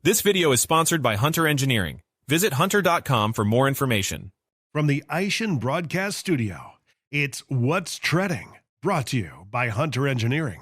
This video is sponsored by Hunter Engineering. Visit hunter.com for more information. From the Aishan Broadcast Studio, it's What's Trending, brought to you by Hunter Engineering.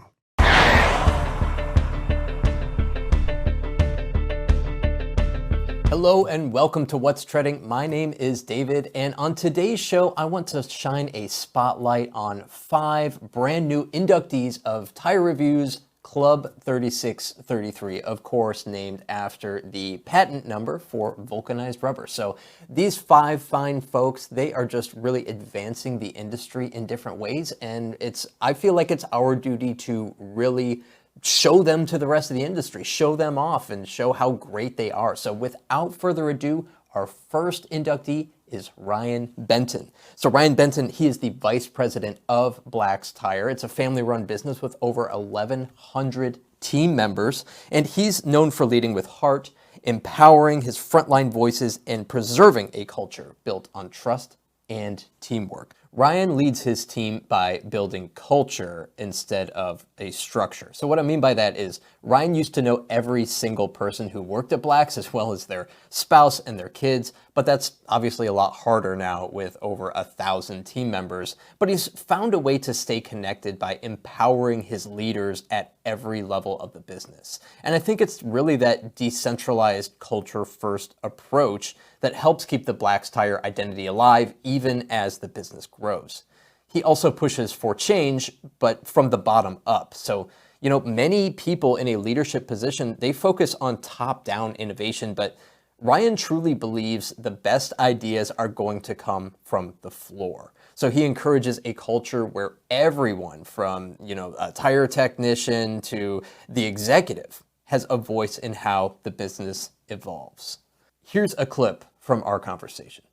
Hello and welcome to What's Trending. My name is David, and on today's show, I want to shine a spotlight on 5 brand new inductees of Tire Review's Club 3633, of course, named after the patent number for vulcanized rubber. So these 5 fine folks, they are just really advancing the industry in different ways, and I feel like it's our duty to really show them to the rest of the industry, show them off, and show how great they are. So without further ado, our first inductee is Ryan Benton. So Ryan Benton, he is the vice president of Black's Tire. It's a family-run business with over 1,100 team members, and he's known for leading with heart, empowering his frontline voices, and preserving a culture built on trust and teamwork. Ryan leads his team by building culture instead of a structure. So what I mean by that is Ryan used to know every single person who worked at Black's as well as their spouse and their kids, but that's obviously a lot harder now with over 1,000 team members. But he's found a way to stay connected by empowering his leaders at every level of the business. And I think it's really that decentralized culture-first approach that helps keep the Black's Tire identity alive even as the business grows. He also pushes for change, but from the bottom up. So, many people in a leadership position, they focus on top-down innovation, but Ryan truly believes the best ideas are going to come from the floor. So he encourages a culture where everyone from, a tire technician to the executive has a voice in how the business evolves. Here's a clip from our conversation.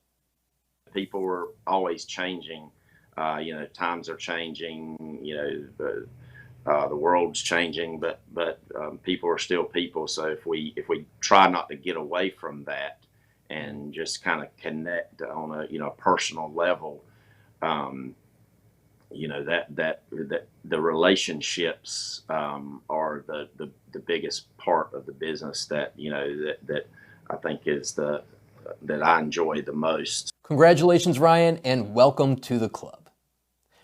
People are always changing. Times are changing. The world's changing, but people are still people. So if we try not to get away from that and just kind of connect on a personal level, that the relationships are the biggest part of the business that I think is that I enjoy the most. Congratulations, Ryan, and welcome to the club.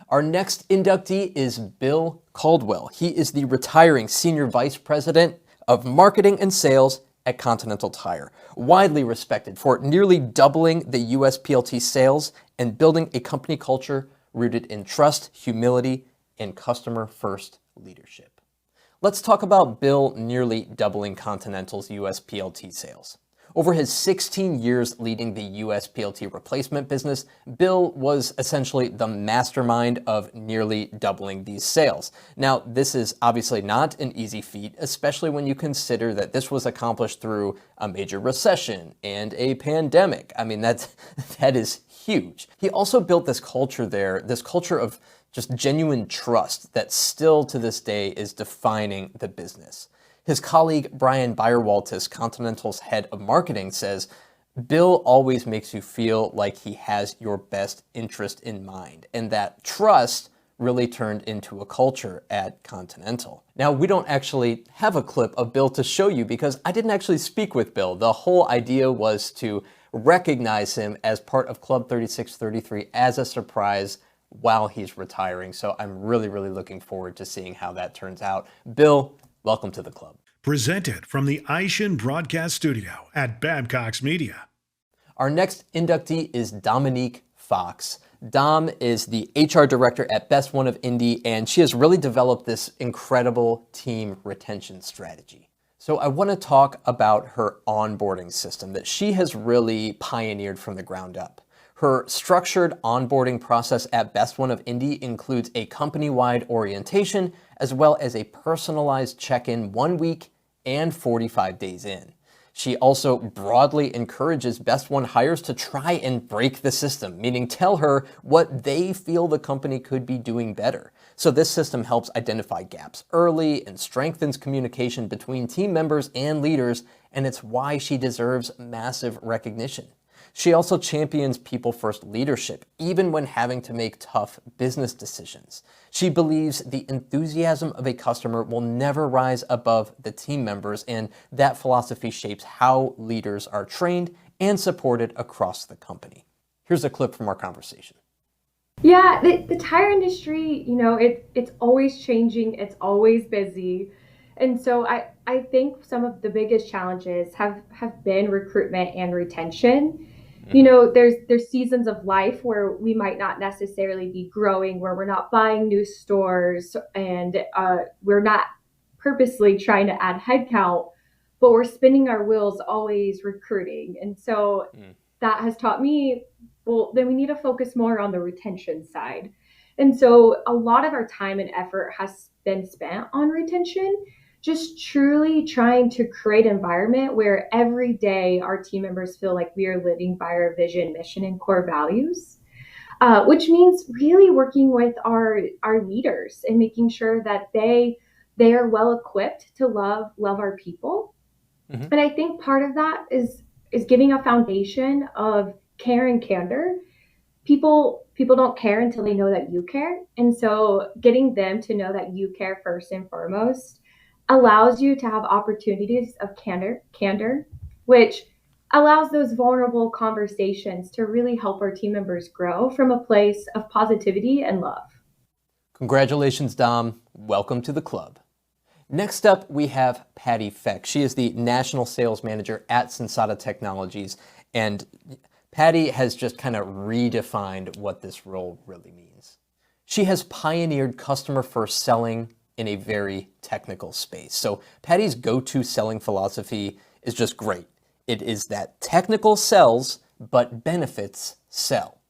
Our next inductee is Bill Caldwell. He is the retiring Senior Vice President of Marketing and Sales at Continental Tire, widely respected for nearly doubling the US PLT sales and building a company culture rooted in trust, humility, and customer-first leadership. Let's talk about Bill nearly doubling Continental's US PLT sales. Over his 16 years leading the US PLT replacement business, Bill was essentially the mastermind of nearly doubling these sales. Now, this is obviously not an easy feat, especially when you consider that this was accomplished through a major recession and a pandemic. I mean, that is huge. He also built this culture there, this culture of just genuine trust that still to this day is defining the business. His colleague, Brian Bayerwaltis, Continental's head of marketing, says, Bill always makes you feel like he has your best interest in mind, and that trust really turned into a culture at Continental. Now, we don't actually have a clip of Bill to show you because I didn't actually speak with Bill. The whole idea was to recognize him as part of Club 3633 as a surprise while he's retiring. So I'm really, really looking forward to seeing how that turns out. Bill, welcome to the club. Presented from the Aishan Broadcast Studio at Babcock's Media. Our next inductee is Dominique Fox. Dom is the HR director at Best One of Indy, and she has really developed this incredible team retention strategy. So I want to talk about her onboarding system that she has really pioneered from the ground up. Her structured onboarding process at Best One of Indy includes a company-wide orientation as well as a personalized check-in 1 week and 45 days in. She also broadly encourages Best One hires to try and break the system, meaning tell her what they feel the company could be doing better. So this system helps identify gaps early and strengthens communication between team members and leaders, and it's why she deserves massive recognition. She also champions people-first leadership, even when having to make tough business decisions. She believes the enthusiasm of a customer will never rise above the team members, and that philosophy shapes how leaders are trained and supported across the company. Here's a clip from our conversation. Yeah, the tire industry, it's always changing, it's always busy. And so I think some of the biggest challenges have been recruitment and retention. There's seasons of life where we might not necessarily be growing, where we're not buying new stores, and we're not purposely trying to add headcount, but we're spinning our wheels always recruiting. And so that has taught me, well, then we need to focus more on the retention side. And so a lot of our time and effort has been spent on retention, just truly trying to create an environment where every day our team members feel like we are living by our vision, mission, and core values, which means really working with our leaders and making sure that they are well equipped to love our people. Mm-hmm. And I think part of that is giving a foundation of care and candor. People don't care until they know that you care. And so getting them to know that you care first and foremost allows you to have opportunities of candor, which allows those vulnerable conversations to really help our team members grow from a place of positivity and love. Congratulations, Dom. Welcome to the club. Next up, we have Patty Feck. She is the National Sales Manager at Sensata Technologies, and Patty has just kind of redefined what this role really means. She has pioneered customer-first selling in a very technical space. So Patty's go-to selling philosophy is just great. It is that technical sells, but benefits sell.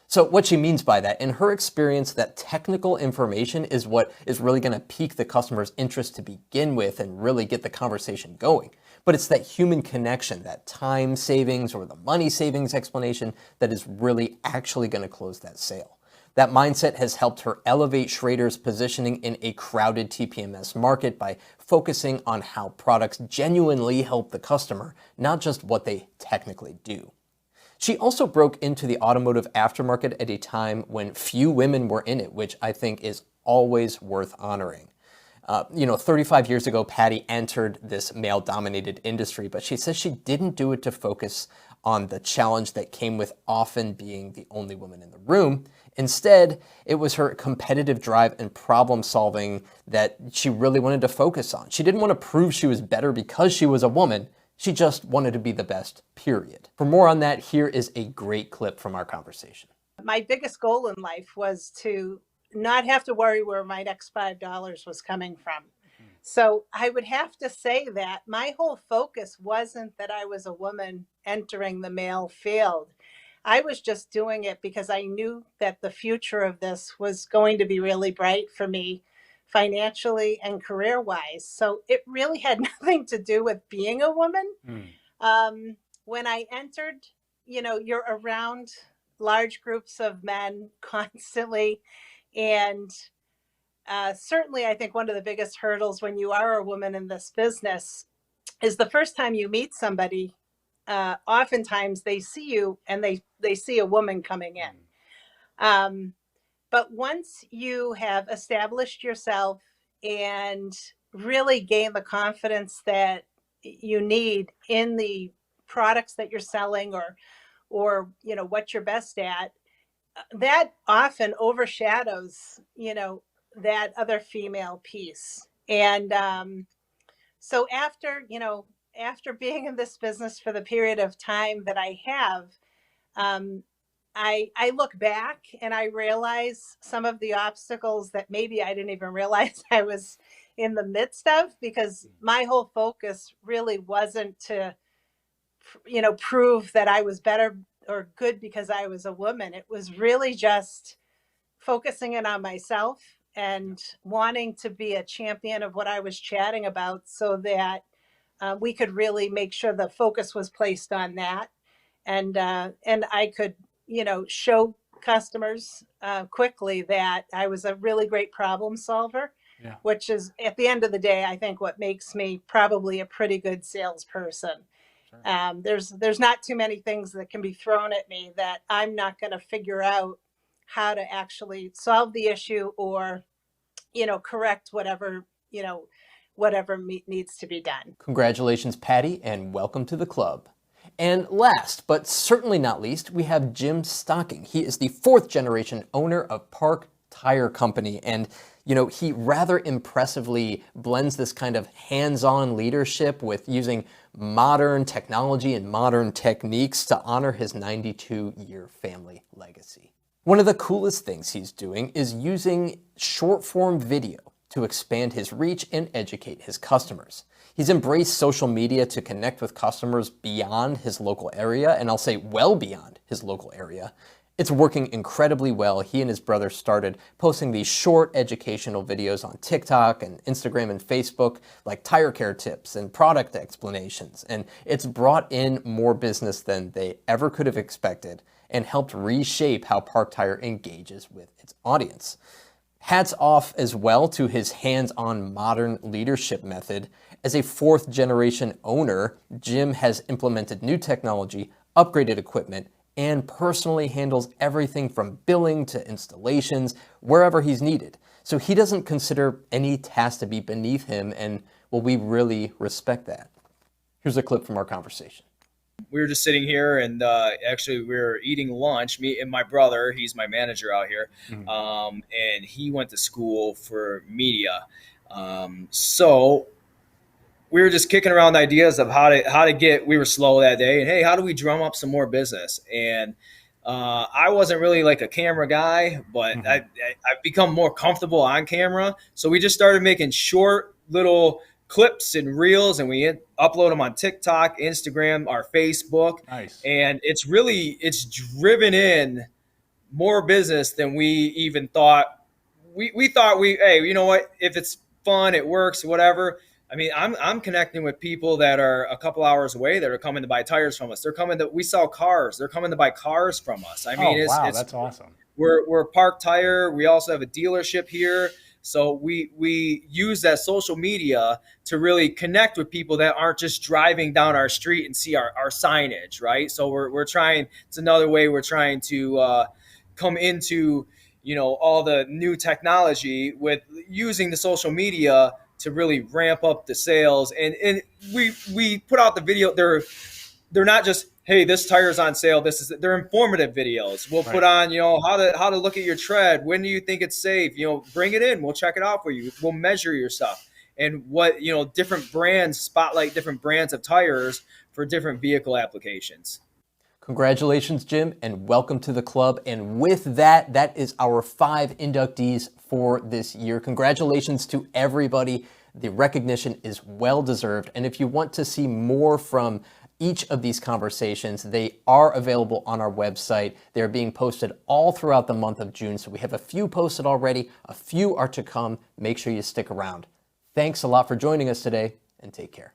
So what she means by that, in her experience, that technical information is what is really going to pique the customer's interest to begin with and really get the conversation going. But it's that human connection, that time savings or the money savings explanation that is really actually going to close that sale. That mindset has helped her elevate Shrader's positioning in a crowded TPMS market by focusing on how products genuinely help the customer, not just what they technically do. She also broke into the automotive aftermarket at a time when few women were in it, which I think is always worth honoring. 35 years ago, Patty entered this male-dominated industry, but she says she didn't do it to focus on the challenge that came with often being the only woman in the room. Instead, it was her competitive drive and problem solving that she really wanted to focus on. She didn't want to prove she was better because she was a woman. She just wanted to be the best, period. For more on that, here is a great clip from our conversation. My biggest goal in life was to not have to worry where my next $5 was coming from. So I would have to say that my whole focus wasn't that I was a woman entering the male field. I was just doing it because I knew that the future of this was going to be really bright for me financially and career-wise. So it really had nothing to do with being a woman. When I entered, you're around large groups of men constantly. And certainly, I think one of the biggest hurdles when you are a woman in this business is the first time you meet somebody, oftentimes they see you and they see a woman coming in. But once you have established yourself and really gain the confidence that you need in the products that you're selling or what you're best at, that often overshadows, that other female piece. And so after being in this business for the period of time that I have, I look back and I realize some of the obstacles that maybe I didn't even realize I was in the midst of, because my whole focus really wasn't to, prove that I was better or good because I was a woman. It was really just focusing in on myself and wanting to be a champion of what I was chatting about, so that we could really make sure the focus was placed on that. And I could, show customers quickly that I was a really great problem solver, which is, at the end of the day, I think what makes me probably a pretty good salesperson. There's not too many things that can be thrown at me that I'm not going to figure out how to actually solve the issue or, correct whatever, whatever needs to be done. Congratulations, Patty, and welcome to the club. And last, but certainly not least, we have Jim Stocking. He is the 4th generation owner of Park Tire Company. And, he rather impressively blends this kind of hands-on leadership with using modern technology and modern techniques to honor his 92-year family legacy. One of the coolest things he's doing is using short-form video to expand his reach and educate his customers. He's embraced social media to connect with customers beyond his local area, and I'll say well beyond his local area. It's working incredibly well. He and his brother started posting these short educational videos on TikTok and Instagram and Facebook, like tire care tips and product explanations. And it's brought in more business than they ever could have expected and helped reshape how Park Tire engages with its audience. Hats off as well to his hands-on modern leadership method. As a 4th generation owner, Jim has implemented new technology, upgraded equipment, and personally handles everything from billing to installations wherever he's needed. So he doesn't consider any task to be beneath him, and well, we really respect that. Here's a clip from our conversation. We were just sitting here and actually we were eating lunch, me and my brother, he's my manager out here, and he went to school for media. So we were just kicking around ideas of how to get, we were slow that day, and hey, how do we drum up some more business? And I wasn't really like a camera guy, but I've become more comfortable on camera. So we just started making short little clips and reels, and we upload them on TikTok, Instagram, our Facebook. Nice. And it's driven in more business than we even thought. We thought hey, you know what? If it's fun, it works, whatever. I mean, I'm connecting with people that are a couple hours away that are coming to buy tires from us. We sell cars. They're coming to buy cars from us. I mean, that's awesome. We're Park Tire. We also have a dealership here. So we use that social media to really connect with people that aren't just driving down our street and see our signage, right? So we're trying, it's another way we're trying to come into, all the new technology with using the social media to really ramp up the sales. And we put out the video. They're not just, hey, this tire's on sale. They're informative videos. We'll put on, how to look at your tread. When do you think it's safe? Bring it in. We'll check it out for you. We'll measure your stuff. And what, different brands, spotlight different brands of tires for different vehicle applications. Congratulations, Jim, and welcome to the club. And with that, that is our 5 inductees for this year. Congratulations to everybody. The recognition is well deserved. And if you want to see more from each of these conversations, they are available on our website. They're being posted all throughout the month of June. So we have a few posted already. A few are to come. Make sure you stick around. Thanks a lot for joining us today, and take care.